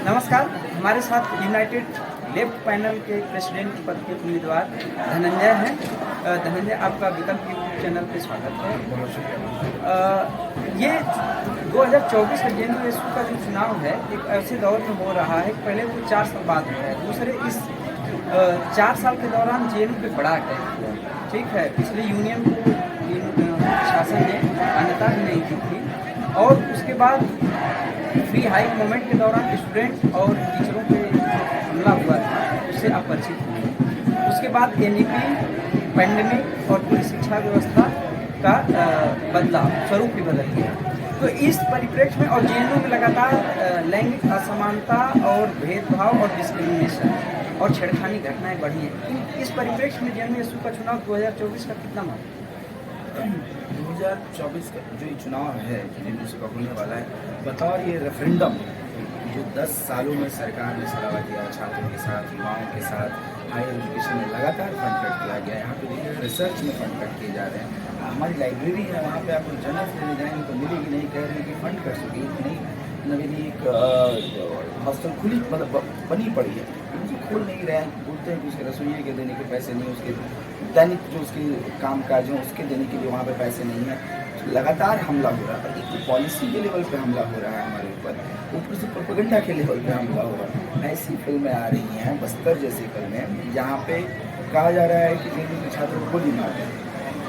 नमस्कार। हमारे साथ यूनाइटेड लेफ्ट पैनल के प्रेसिडेंट पद के उम्मीदवार धनंजय हैं। धनंजय, आपका विकल्प यूट्यूब चैनल पे स्वागत है। बहुत शुक्रिया। ये 2024 का जेएनयू का जो चुनाव है एक ऐसे दौर में हो रहा है, पहले तो 4 साल बाद हो है, दूसरे इस 4 साल के दौरान जेएनयू पे बड़ा अटैक हुआ। ठीक है, पिछले यूनियन को शासन ने मान्यता भी नहीं दी थी, और उसके बाद फ्री हाइक मूवमेंट के दौरान स्टूडेंट और टीचरों पे हमला हुआ था, उससे आप परिचित हुए। उसके बाद एनईपी, पैंडेमिक और पूरी शिक्षा व्यवस्था का बदलाव, स्वरूप भी बदल गया। तो इस परिप्रेक्ष्य में और जेएनयू में लगातार लैंगिक असमानता और भेदभाव और डिस्क्रिमिनेशन और छेड़खानी घटनाएं बढ़ी हैं। इस परिप्रेक्ष्य में जेएनयू का चुनाव 2024 का कितना महत्व? 2024 का जो ये चुनाव है जो होने वाला है, बतौर ये रेफरेंडम जो 10 सालों में सरकार ने सराहा किया, छात्रों के साथ, युवाओं के साथ, हायर एजुकेशन में लगातार फंड कट किया गया है। यहाँ पे देखिए रिसर्च में फंड कट किए जा रहे हैं। हमारी लाइब्रेरी है, वहाँ पे आपको जर्नल्स लेने जाएंगे तो मिलेगी नहीं, कह रहे हैं कि फंड कट चुकी है, नहीं नवीनी एक हॉस्टल खुली मतलब बनी पड़ी है, उनको खोल नहीं रहे हैं। बोलते हैं कि उसके रसोइये के देने के पैसे नहीं, उसके दैनिक जो उसके काम काज हैं उसके देने के लिए वहाँ पे पैसे नहीं है। लगातार हमला हो रहा है। एक तो पॉलिसी के लेवल पे हमला हो रहा है हमारे ऊपर, ऊपर से प्रोपेगेंडा के लेवल पे हमला हो रहा है। ऐसी फिल्में आ रही हैं, बस्तर जैसी फिल्में, जहाँ पे कहा जा रहा है कि जेएनयू के छात्रों को गोली मार दें।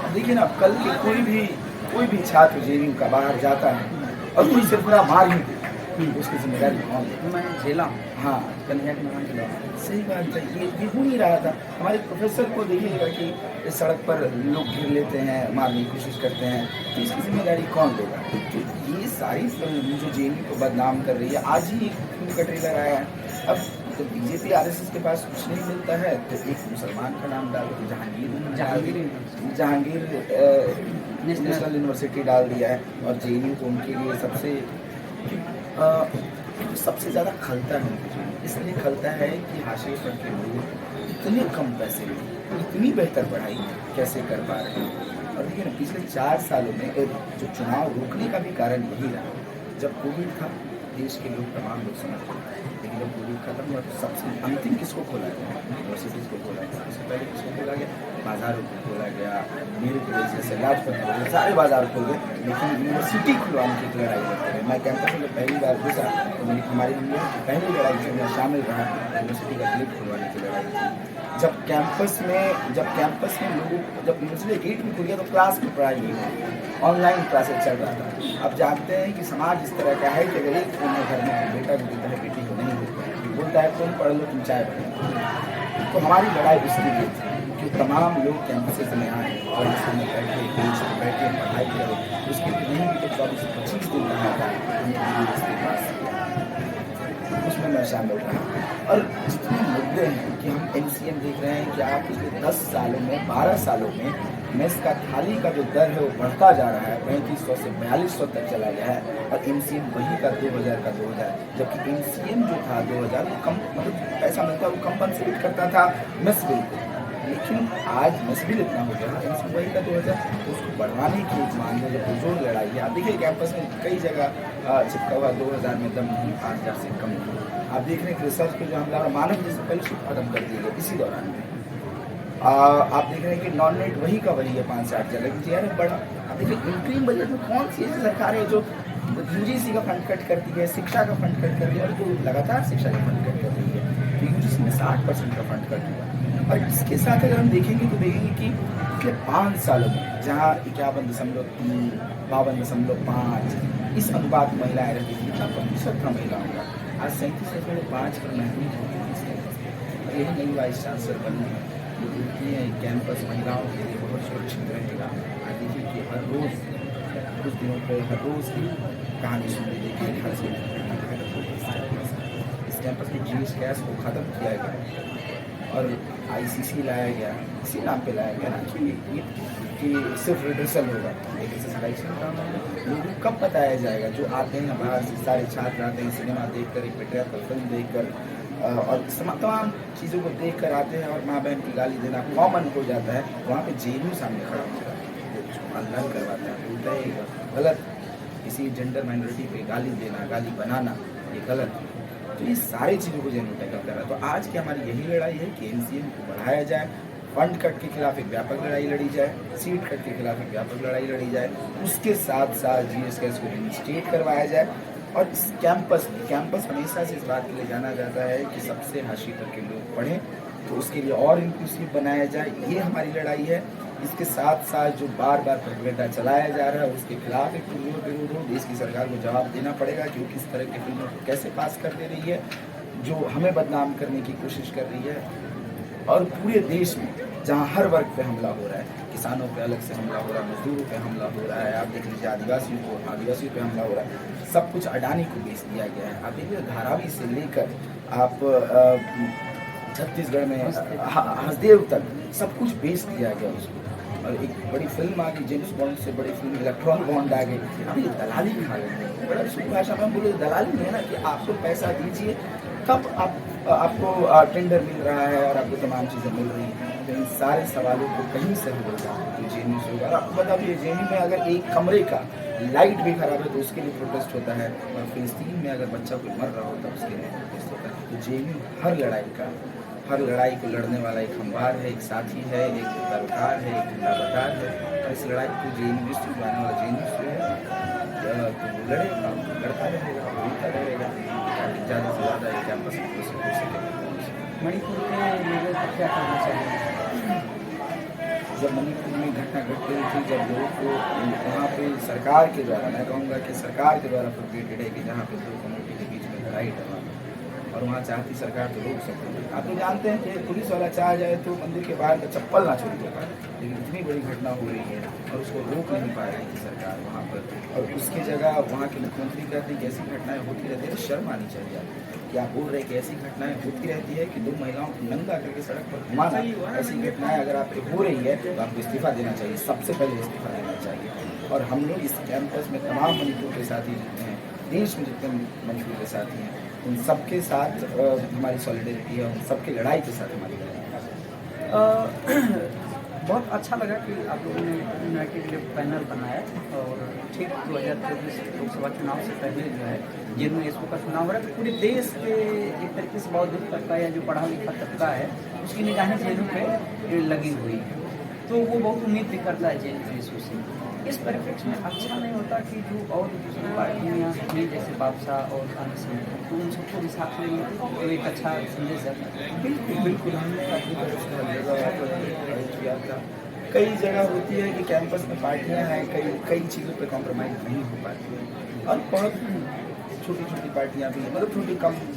अब देखिए ना, कल के कोई भी छात्र जेएनयू का बाहर जाता है और कोई सिर्फ पूरा मार ही दे, उसकी जिम्मेदारी कौन है? मैं झेला, हाँ, कन्हैया के नाम खिला। सही बात है। ये हो नहीं रहा था। हमारे प्रोफेसर को देखिएगा कि इस सड़क पर लोग घेर लेते हैं, मारने की कोशिश करते हैं, तो इसकी जिम्मेदारी कौन लेगा? तो ये सारी फिल्म जो जेएनयू को बदनाम कर रही है, आज ही एक फिल्म का ट्रेलर आया है। अब तो बीजेपी आरएसएस के पास कुछ नहीं मिलता है तो एक मुसलमान का नाम डाल के जहांगीर नेशनल यूनिवर्सिटी डाल दिया है, और जेएनयू तो उनके लिए सबसे ज़्यादा खलता है। इसलिए खलता है कि हाशिए पर के लोग इतने कम पैसे में इतनी बेहतर पढ़ाई कैसे कर पा रहे हैं। और देखिए ना, पिछले 4 सालों में जो चुनाव रोकने का भी कारण यही रहा। जब कोविड था, देश के लोग तमाम लोग समझते थे, लेकिन जब कोविड खत्म हुआ तो सबसे अंतिम किसको खोला गया? यूनिवर्सिटीज़ को खोला गया। उससे पहले किसको खोला गया? बाज़ारों को खोला गया। मेरे प्रदेश जैसे लाजपत नगर सारे बाजार खोल गए, लेकिन यूनिवर्सिटी खुलवाने की लाड़ाई लड़ते रहे। मैं कैंपस में पहली बार घुसा तो हमारी पहली लड़ाई में शामिल रहा, यूनिवर्सिटी का गेट खुलवाने की लड़ाई थी। जब कैंपस में लोगों जब यूनिवर्सिटी गेट भी खुल गया तो क्लास में पढ़ाई नहीं हुई, ऑनलाइन क्लासेस चल रहा था। अब जानते हैं कि समाज इस तरह का है कि अगर एक घर में बेटा को देता है, बेटी को नहीं होता है, बोलता है तुम पढ़ लो, तुम चाय पढ़ो। तो हमारी लड़ाई उसके लिए थी कि तमाम लोग कैंपसेस में आए और इसमें बैठे पढ़ाई करें। उसके लिए नहीं भी तो 24-25 दिन रहा था, उसके पास उसमें मैं शामिल रहा। और जितने मुद्दे हैं कि हम एनसीएम देख रहे हैं कि आप पिछले 10 सालों में 12 सालों में मेस का थाली का जो दर है वो बढ़ता जा रहा है, 3500 से 4200 तक चला गया है। और एमसीएम वही का 2000 का 2000, जबकि एमसीएम जो था 2000 वो कम मतलब पैसा मिलता, वो कंपनसेट करता था मेस बिल को। लेकिन आज मेस बिल इतना हो गया, एमसीएम वही का 2000, तो उसको बढ़वाने की मांग में जो जोर लड़ाई है। आप देखिए कैंपस में कई जगह चिपका हुआ 2000 में दम नहीं, 5000 से कम नहीं। आप देख रहे हैं कि रिसर्च पे जो हमला मानव जैसे फेलोशिप खत्म कर दिए गए इसी दौरान में। आप देख रहे हैं कि नॉन नेट वही का वही है, 5 से 8 जगह की है बड़ा। आप देखिए इंक्रीम बजट में कौन सी ऐसी सरकार है जो यूजीसी का फंड कट करती है, शिक्षा का फंड कट कर दिया, और जो लगातार शिक्षा का फंड कट कर रही है। तो यूजीसी में 60% का फंड कट हुआ। और इसके साथ अगर हम देखेंगे तो देखेंगे कि पिछले 5 सालों में जहाँ 51.3, 52.5 इस अनुपात महिलाएं रहती थी, प्रतिशत था महिलाओं का, आज 37.5 पर महदूद होती है। और यही नई वाइस चांसलर बनी है, जो बोलती है कैंपस महिलाओं के लिए बहुत सुरक्षित रहेगा। आज देखिए कि हर रोज़ कुछ दिनों पर हर रोज़ की कहानी सुनने देखिए, हर से इस कैंपस में जीएस गैस को ख़त्म किया गया और आईसीसी लाया गया, इसी नाम पे लाया गया ना कि सिर्फ रिड्रेसल होगा, लेकिन सैटिस्फैक्शन का लोगों को कब बताया जाएगा? जो आते हैं बाहर से, सारे छात्र आते हैं सिनेमा देखकर, एक पेट्रियार्कल फिल्म देखकर और तमाम चीज़ों को देख कर आते हैं, और माँ बहन की गाली देना कॉमन हो जाता है। वहाँ पे जेएनयू सामने खड़ा होता है, जो अनलर्न करवाता है, बोलता है गलत, किसी जेंडर माइनॉरिटी पे गाली देना, गाली बनाना ये गलत है। तो ये सारी चीज़ों को जेएनयू टैकल कर रहा है। तो आज की हमारी यही लड़ाई है कि एनसीएम को बढ़ाया जाए, फंड कट के खिलाफ एक व्यापक लड़ाई लड़ी जाए, सीट कट के खिलाफ एक व्यापक लड़ाई लड़ी जाए, उसके साथ साथ जीएसकेएस को रिइंस्टेट करवाया जाए। और इस कैंपस हमेशा से इस बात के लिए जाना जाता है कि सबसे हाशिए तक के लोग पढ़ें, तो उसके लिए और इंक्लूसिव बनाया जाए, ये हमारी लड़ाई है। इसके साथ साथ जो बार बार प्रोपेगेंडा चलाया जा रहा है उसके खिलाफ एक विरोध हो, देश की सरकार को जवाब देना पड़ेगा कि वो किस तरह की फिल्मों को कैसे पास कर दे रही है, जो हमें बदनाम करने की कोशिश कर रही है। और पूरे देश में जहाँ हर वर्ग पे हमला हो रहा है, किसानों पे अलग से हमला हो रहा है, मजदूरों पे हमला हो रहा है, आप देख लीजिए आदिवासियों पे हमला हो रहा है, सब कुछ अडानी को बेच दिया गया है। आप देखिए धारावी से लेकर आप छत्तीसगढ़ में हसदेव तक सब कुछ बेच दिया गया उसको। और एक बड़ी फिल्म आ गई, जेम्स बॉन्ड से बड़ी फिल्म इलेक्ट्रॉन बॉन्ड आ गई। अभी दलाली खा गए, बड़ा शुद्ध भाषा में बोले दलाली नहीं है ना, कि आपको पैसा दीजिए तब आपको टेंडर मिल रहा है और आपको तमाम चीज़ें मिल रही हैं। तो इन सारे सवालों को कहीं से भी बोलता है तो जेएनयू से होगा। और आपको बता दिए जेएनयू में अगर एक कमरे का लाइट भी खराब है तो उसके लिए प्रोटेस्ट होता है, और फिलिस्तीन में अगर बच्चा कोई मर रहा होता है उसके लिए प्रोटेस्ट होता है। तो जेएनयू हर लड़ाई को लड़ने वाला एक हमवार है, एक साथी है, एक दरकार है, एक लगातार है। और इस लड़ाई को जेएनयू आने वाला जेएनयू से है तो लड़ेगा, लड़ता रहेगा, जीतता रहेगा, ताकि ज़्यादा से ज़्यादा ये कैंपस हो सके। मणिपुर के लोगों को क्या करना चाहिए? जब मणिपुर में घटना घट रही थी, जब लोगों को वहाँ पे सरकार के द्वारा, मैं कहूँगा कि सरकार के द्वारा प्रोपेगेटेड है कि जहाँ पे दो कम्युनिटी के बीच में लड़ाई करवा, और वहाँ चाहती सरकार तो रोक सकती है। आप तो जानते हैं कि पुलिस वाला चाह जाए तो मंदिर के बाहर का चप्पल ना छोड़ देगा, लेकिन इतनी बड़ी घटना हो रही है और उसको रोक नहीं पा रही थी सरकार वहाँ पर। और उसकी जगह वहाँ के मुख्यमंत्री कहते हैं कि ऐसी घटनाएं होती रहती है, शर्म आनी चाहिए आपको कि आप बोल रहे हैं कि ऐसी घटनाएं होती रहती है कि दो महिलाओं को नंगा करके सड़क पर घुमाना। ऐसी घटनाएं अगर आप पे हो रही है तो आपको इस्तीफा देना चाहिए, सबसे पहले इस्तीफा देना चाहिए। और हम लोग इस कैंपस में तमाम मणिपुर के साथी जितने हैं, देश में जितने मणिपुर के साथी हैं, उन सबके साथ हमारी सॉलिडेरिटी है, उन सबके लड़ाई के साथ हमारी लड़ाई है। बहुत अच्छा लगा कि आप लोगों ने यूनाइटेड लेफ्ट पैनल बनाया, और ठीक 2024 लोकसभा चुनाव से पहले जो है जेएनयू का चुनाव हो रहा है, तो पूरे देश के एक तरीके से बौद्धिक तबका या जो पढ़ा लिखा तबका है उसकी निगाहें जेएनयू पे लगी हुई है, तो वो बहुत उम्मीद भी करता है जेएनयू से। इस परिप्रेक्ष्य में अच्छा नहीं होता कि जो और दूसरी पार्टियाँ हैं जैसे बापसा और अन्य संगठन, तो उन सबको भी साथ लेंगे तो एक अच्छा संदेश जाता है। बिल्कुल हमने अपनी तरफ से किया था। कई जगह होती है कि कैंपस में पार्टियां हैं, कई चीज़ों पे कॉम्प्रोमाइज़ नहीं हो पाती है, और बहुत छोटी पार्टियां भी हैं, मतलब छोटी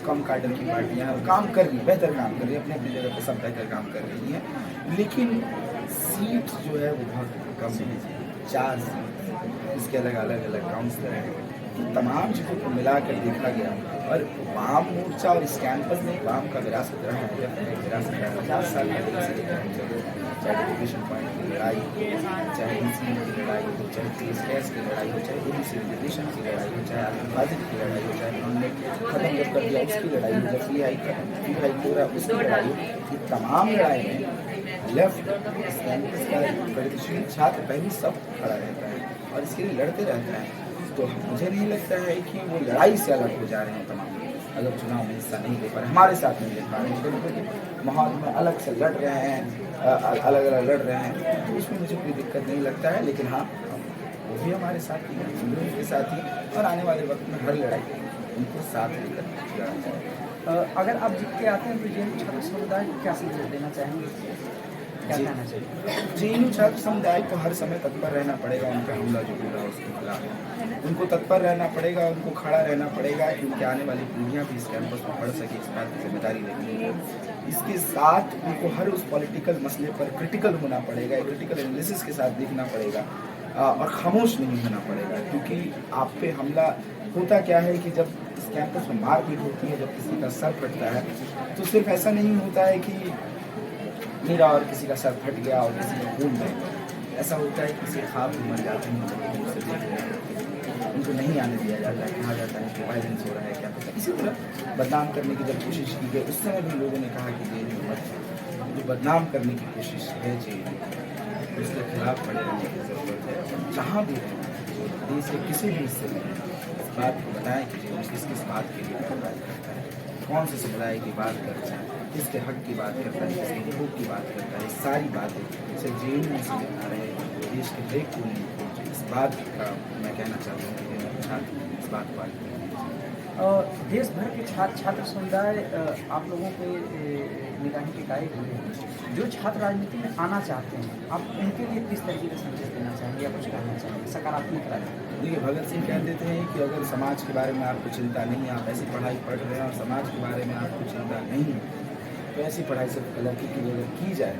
कम काडर की पार्टियां हैं, काम कर रही है, बेहतर काम कर रही है, अपने अपनी जगह पे सब बेहतर काम कर रही हैं, लेकिन सीट जो है वो बहुत कम है, 4 सीट, इसके अलग काउंसलर हैं। तमाम चीज़ों को मिलाकर देखा गया, और वाम मोर्चा और इस कैंपस में वाम का विरासत रहा है, विरासत रहा है 50 साल पहले, चाहे एजुकेशन पॉइंट की लड़ाई हो, चाहे एनसीएम की लड़ाई हो, चाहे जीएसकेएस की लड़ाई हो, चाहे ओबीसी रिजर्वेशन की लड़ाई हो, चाहे आतंकवादी की लड़ाई हो, चाहे उन्होंने खत्म जब कर दिया उसकी लड़ाई हो, जब पीआई हो रहा उसकी लड़ाई हो, ये तमाम लड़ाई में लेफ्ट इस कैंपस का प्रगतिशील छात्र पहले सब खड़ा रहता है और इसके लिए लड़ते रहता है। तो मुझे नहीं लगता है कि वो लड़ाई से अलग हो जा रहे हैं तमाम लोग, अगर चुनाव में हिस्सा नहीं ले पा रहे, हमारे साथ नहीं ले पा रहे हैं, बिल्कुल माहौल में अलग से लड़ रहे हैं, अलग लड़ रहे हैं, तो उसमें मुझे कोई दिक्कत नहीं लगता है। लेकिन हाँ, वो भी हमारे साथ ही हैं, हम लोग उनके साथ ही, और आने वाले वक्त में हर लड़ाई उनको साथ लेकर लड़ा जाए। अगर आप जीत के आते हैं तो जेएनयू छात्र समुदाय को क्या संदेश देना चाहेंगे, क्या कहना चाहिए? जेएनयू छात्र समुदाय को हर समय तत्पर रहना पड़ेगा, उन पर हमला जो हो रहा है उसके खिलाफ उनको तत्पर रहना पड़ेगा, उनको खड़ा रहना पड़ेगा, क्योंकि आने वाली पीढ़ियाँ भी इस कैंपस में पढ़ सके, इस बात की जिम्मेदारी लेनी है। इसके साथ उनको हर उस पॉलिटिकल मसले पर क्रिटिकल होना पड़ेगा, क्रिटिकल एनालिसिस के साथ देखना पड़ेगा, और खामोश नहीं होना पड़ेगा, क्योंकि आप पे हमला होता क्या है कि जब इस कैंपस में मारपीट होती है, जब किसी का सर फटता है, तो सिर्फ ऐसा नहीं होता है कि मेरा और किसी का सर फट गया और किसी का खून बह गया, ऐसा होता है किसी खाब में मर जाते हैं, उनको नहीं आने दिया जाता है, कहा जाता है कि वायलेंस हो रहा है, क्या पता। इसी तरह बदनाम करने की जब कोशिश की गई, उस समय भी लोगों ने कहा कि जेएनयू मत, जो बदनाम करने की कोशिश है जेएनयू, उसके खिलाफ खड़े रहने की ज़रूरत है। और जहाँ भी देश के किसी भी हिस्से में इस बात को बताएं कि जेएनयू किस बात के लिए कार्रवाई करता है। कौन से समुदाय की बात करता है, किसके हक की बात करता है, किसके हुकूक की बात करता है, सारी बातें सिर्फ जेल में से बता रहे हैं, देश के ब्रेक को नहीं पहुँचे। इस बात का मैं कहना चाहता हूँ कि मेरे छात्र इस बात को आगे देश भर के छात्र समुदाय आप लोगों के निगाहें के कायल हुए हैं। जो छात्र राजनीति में आना चाहते हैं, आप उनके लिए किस तरीके का संदेश देना चाहेंगे या कुछ कहना चाहेंगे सकारात्मक राजनीति? देखिए, भगत सिंह कह देते हैं कि अगर समाज के बारे में आपको चिंता नहीं है, आप ऐसी पढ़ाई पढ़ रहे हैं और समाज के बारे में आपको चिंता नहीं है, तो ऐसी पढ़ाई सिर्फ कलर की अगर की जाए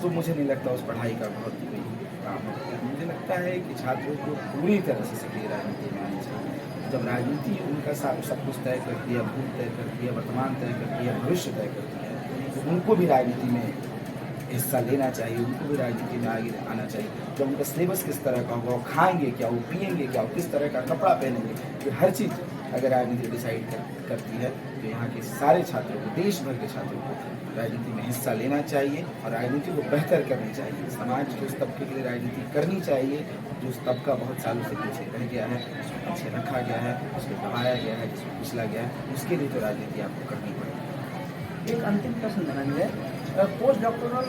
तो मुझे नहीं लगता उस पढ़ाई का बहुत कोई काम है। मुझे लगता है कि छात्रों को पूरी तरह से सक्रिय राजनीति में आनी चाहिए। जब राजनीति उनका सब कुछ तय करती है, भूत तय करती है, वर्तमान तय करती है, भविष्य तय करती है, तो उनको भी राजनीति में हिस्सा लेना चाहिए, उनको भी राजनीति में आगे आना चाहिए। जब उनका सिलेबस किस तरह का होगा, वो खाएंगे क्या, वो पिएंगे क्या, वो किस तरह का कपड़ा पहनेंगे, ये हर चीज़ अगर राजनीति डिसाइड करती है तो यहाँ के सारे छात्रों को, देश भर के छात्रों को राजनीति में हिस्सा लेना चाहिए और राजनीति को बेहतर करनी चाहिए। समाज के उस तबके के लिए राजनीति करनी चाहिए जो उस तबका बहुत सालों से पीछे रह गया है, उसको पीछे रखा गया है, उसको दबाया गया है, जिसको पिछला गया है, उसके लिए तो राजनीति आपको करनी पड़ेगी। एक अंतिम प्रश्न धनंजय, पोस्ट डॉक्टोरल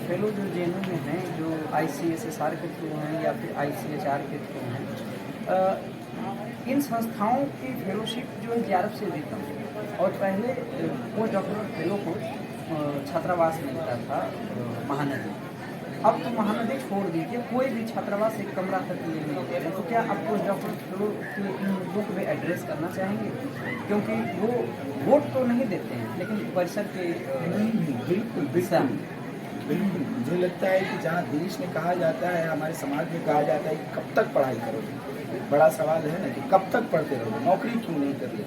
फेलो जो जेएनयू में हैं, जो ICSSR के थ्रू हैं या फिर ICHR के थ्रू हैं, इन संस्थाओं की फेलोशिप जो है JRF से भी कम है और पहले पोस्ट डॉक्टोरल फेलो को छात्रावास मिलता था महानदी। अब तो महानदी छोड़ दीजिए, कोई भी छात्रावास एक कमरा तक लिए नहीं दे रहे, तो क्या आप पोस्ट डॉक्टोरल फेलो के इन मुद्दों को भी एड्रेस करना चाहेंगे? क्योंकि वो वोट तो नहीं देते हैं लेकिन परिसर के बिल्कुल बिल्कुल मुझे लगता है कि जहाँ देश में कहा जाता है, हमारे समाज में कहा जाता है कि कब तक पढ़ाई करोगे, एक बड़ा सवाल है ना कि कब तक पढ़ते रहोगे, नौकरी क्यों नहीं कर रहे,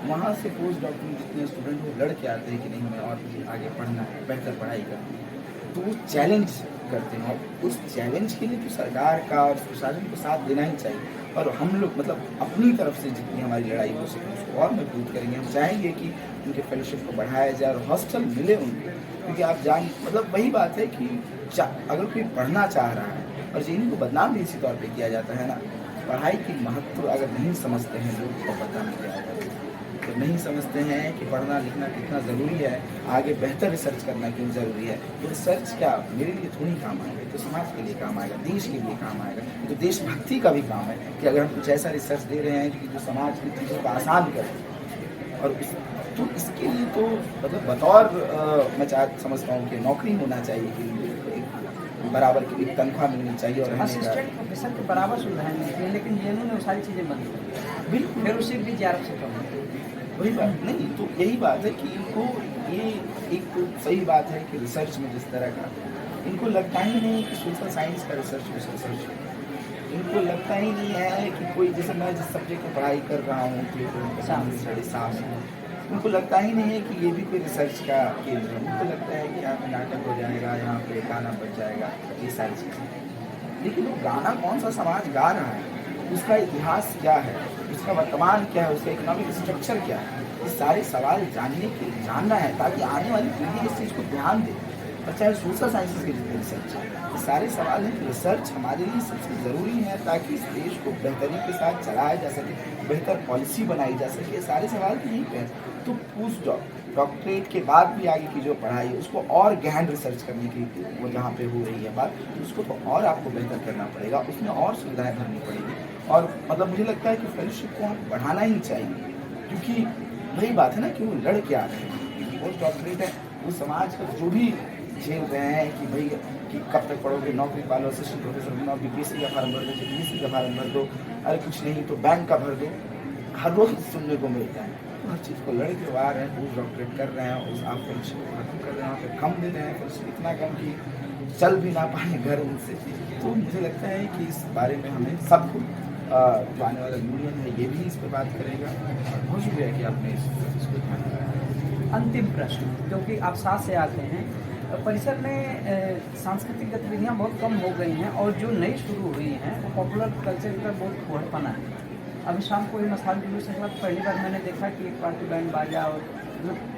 वहाँ से पोस्ट डॉक्टर जितने स्टूडेंट वो लड़ के आते हैं कि नहीं मैं और मुझे आगे पढ़ना है, बेहतर पढ़ाई करनी है, तो वो चैलेंज करते हैं और उस चैलेंज के लिए तो सरकार का और प्रशासन को साथ देना ही चाहिए और हम लोग मतलब अपनी तरफ से जितनी हमारी लड़ाई हो सके उसको और मजबूत करेंगे। हम चाहेंगे कि उनके फेलोशिप को बढ़ाया जाए और हॉस्टल मिले उनको, क्योंकि आप जान मतलब वही बात है कि अगर कोई पढ़ना चाह रहा है और जेएनयू को बदनाम भी इसी तौर पर किया जाता है ना, पढ़ाई की महत्व अगर नहीं समझते हैं लोग तो बदनाम किया जाता है, तो नहीं समझते हैं कि पढ़ना लिखना कितना ज़रूरी है, आगे बेहतर रिसर्च करना क्यों ज़रूरी है। तो रिसर्च क्या मेरे लिए थोड़ी काम आएगा, तो समाज के लिए काम आएगा, देश के लिए काम आएगा, तो देशभक्ति का भी काम है कि अगर हम कुछ ऐसा रिसर्च दे रहे हैं कि जो समाज की चीज़ों को आसान करे और तो इसके लिए तो मतलब बतौर मैं समझता हूँ कि नौकरी होना चाहिए कि बराबर की एक तनख्वाह मिलनी चाहिए और असिस्टेंट प्रोफेसर के बराबर सुविधाएं मिलती है, लेकिन जेएनयू ने वो सारी चीज़ें बंद कर दी। बिल्कुल फेलोशिप भी JRF से कम है। वही बात नहीं, तो यही बात है कि इनको ये एक तो सही बात है कि रिसर्च में जिस तरह का इनको लगता ही नहीं कि सोशल साइंस का रिसर्च कुछ रिसर्च है, इनको लगता ही नहीं है कि कोई जैसे मैं जिस सब्जेक्ट में पढ़ाई कर रहा हूँ सामने उनको लगता ही नहीं है कि ये भी कोई रिसर्च का केंद्र है। उनको लगता है कि यहाँ पे नाटक हो जाएगा, यहाँ पे गाना बज जाएगा, ये सारी चीज़ें। लेकिन वो गाना कौन सा समाज गा रहा है, उसका इतिहास क्या है, उसका वर्तमान क्या है, उसका इकोनॉमिक स्ट्रक्चर क्या है, ये सारे सवाल जानना है ताकि आने वाली पीढ़ी इस चीज़ को ध्यान दे। और चाहे सोशल साइंसेज के जितने रिसर्च है, ये सारे सवाल हैं कि रिसर्च हमारे लिए सबसे ज़रूरी है ताकि इस देश को बेहतरी के साथ चलाया जा सके, बेहतर पॉलिसी बनाई जा सके। ये सारे सवाल तो यहीं पे हैं। तो पोस्ट डॉक्टरेट के बाद भी आगे की जो पढ़ाई है उसको और गहन रिसर्च करने की वो जहाँ पे हो रही है बात, उसको तो और आपको बेहतर करना पड़ेगा, उसमें और सुविधाएं भरनी पड़ेगी। और मतलब मुझे लगता है कि फेलोशिप को बढ़ाना ही चाहिए, क्योंकि वही बात है ना कि वो लड़ के आ रहे हैं। पोस्ट डॉक्टरेट है वो समाज का जो भी झेल रहे हैं कि भाई कि कब तक पढ़ोगे, नौकरी पालो, असिस्टेंट प्रोफेसर बनो, BPSC का फार्म भर दो, GPSC का फार्म भर दो, अरे कुछ नहीं तो बैंक का भर दो, हर रोज सुनने को मिलता है। तो हर चीज़ को लड़ के आ रहे हैं, पोस्ट डॉक्टरेट कर रहे हैं, उस आप फेलोशिप को खत्म कर रहे हैं, वहाँ पर कम दे रहे हैं, फेलोशिप इतना कम कि चल भी ना पाए घर उनसे। तो मुझे लगता है कि इस बारे में हमें सबको जो आने वाला यूनियन है ये भी इस पर बात करेगा। बहुत शुक्रिया कि आपने इसको ध्यान रखा। अंतिम प्रश्न, क्योंकि आप साथ से आते हैं, परिसर में सांस्कृतिक गतिविधियां बहुत कम हो गई हैं और जो नई शुरू हुई हैं वो पॉपुलर कल्चर का बहुत फुहड़पना है। अभी शाम को ही मसाल जुलूस निकला, पहली बार मैंने देखा कि एक पार्टी बैंड बाजा और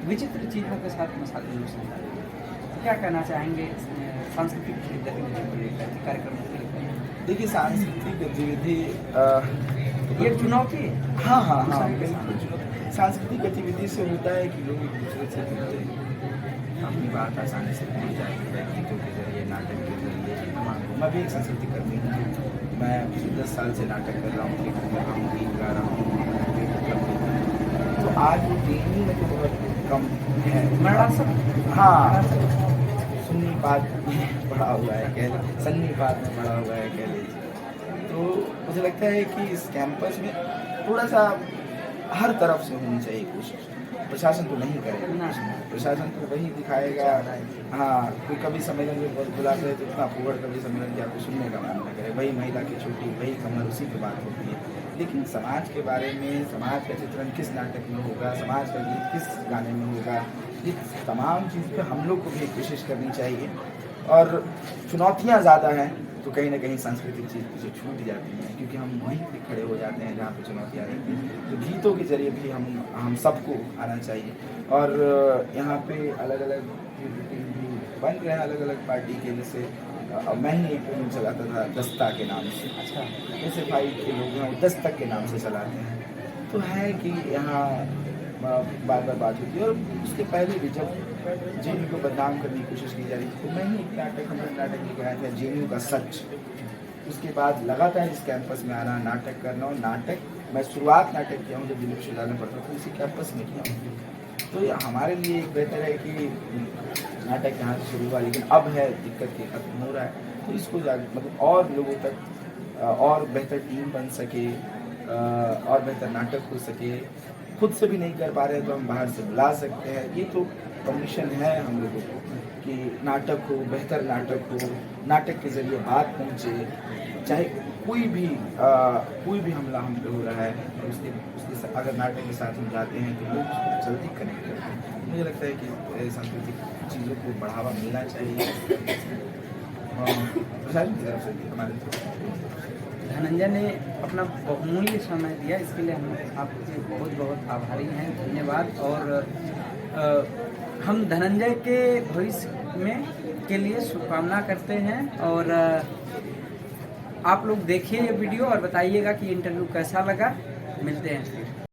विचित्र चीज़ों के साथ मसाल जुलूस निकला। क्या कहना चाहेंगे सांस्कृतिक गतिविधियों को लेकर, कार्यक्रमों को लेकर? देखिए, सांस्कृतिक गतिविधि ये चुनौती है। हाँ बिल्कुल चुनौती। सांस्कृतिक गतिविधि से होता है कि लोग एक दूसरे से जुड़ते हैं, अपनी बात आसानी से पहुँच जाती है, गीतों के जरिए, नाटक के जरिए, तमाम। मैं भी एक संस्कृति कर्मी हूँ, मैं 10 साल से नाटक कर रहा हूँ, कीर्तन कर रहा हूँ, गीत गा रहा हूँ। तो आज वो ट्रेनिंग में तो बहुत कम है। हाँ, सुन्नीपात में पढ़ा हुआ है, कह सन्नीपात में पढ़ा हुआ है, कह लीजिए। तो मुझे लगता है कि इस कैंपस में थोड़ा सा हर तरफ से होनी चाहिए कोशिश। प्रशासन तो नहीं करेगा, प्रशासन तो वही दिखाएगा। हाँ, कोई कभी सम्मेलन में बुलाते हैं तो इतना फूहड़ कभी सम्मेलन की आपको सुनने का मन न करे, वही महिला की छोटी, वही कमर, उसी की बात होती है। लेकिन समाज के बारे में, समाज का चित्रण किस नाटक में होगा, समाज का गीत किस गाने में होगा, ये तमाम चीज़ पर हम लोग को भी एक कोशिश करनी चाहिए। और चुनौतियाँ ज़्यादा हैं तो कहीं ना कहीं सांस्कृतिक चीज़ पीछे छूट जाती हैं, क्योंकि हम वहीं पे खड़े हो जाते हैं जहाँ पे चुनौतियाँ रहती हैं। तो गीतों के जरिए भी हम सबको आना चाहिए। और यहाँ पे अलग अलग भी बन रहे हैं, अलग अलग पार्टी के, जैसे मैं ही एक फिल्म चलाता था दस्ता के नाम से। अच्छा, जैसे भाई के लोग हैं वो दस्तक के नाम से चलाते हैं। तो है कि यहाँ बार बार बात होती है। और उसके पहले भी जब जेएनयू को बदनाम करने की कोशिश की जा रही थी, तो मैं ही एक नाटक, हमारा नाटक लेकर आया था, जेएनयू का सच। उसके बाद लगातार इस कैंपस में आना, नाटक करना। और नाटक मैं शुरुआत नाटक किया हूँ जब दिल्ली विश्वविद्यालय में पढ़ता था, इसी कैंपस में किया हूँ। तो ये हमारे लिए एक बेहतर है कि नाटक यहाँ से शुरू हुआ, लेकिन अब है दिक्कत कि खत्म हो रहा है। तो इसको मतलब और लोगों तक और बेहतर टीम बन सके, और बेहतर नाटक हो सके। खुद से भी नहीं कर पा रहे हैं तो हम बाहर से बुला सकते हैं। ये तो परमिशन है हम लोगों को कि नाटक हो, बेहतर नाटक हो, नाटक के जरिए बात पहुँचे। चाहे कोई भी हमला हम पे हो रहा है, उसके अगर नाटक के साथ हम जाते हैं तो लोग उसको जल्दी कनेक्ट करते हैं। मुझे लगता है कि सांस्कृतिक चीज़ों को बढ़ावा मिलना चाहिए प्रशासन की तरफ से भी, हमारे तरफ से। धनंजय ने अपना बहुमूल्य समय दिया, इसके लिए हम आपके बहुत बहुत आभारी हैं, धन्यवाद। और हम धनंजय के भविष्य में के लिए शुभकामना करते हैं। और आप लोग देखिए ये वीडियो और बताइएगा कि इंटरव्यू कैसा लगा। मिलते हैं फिर।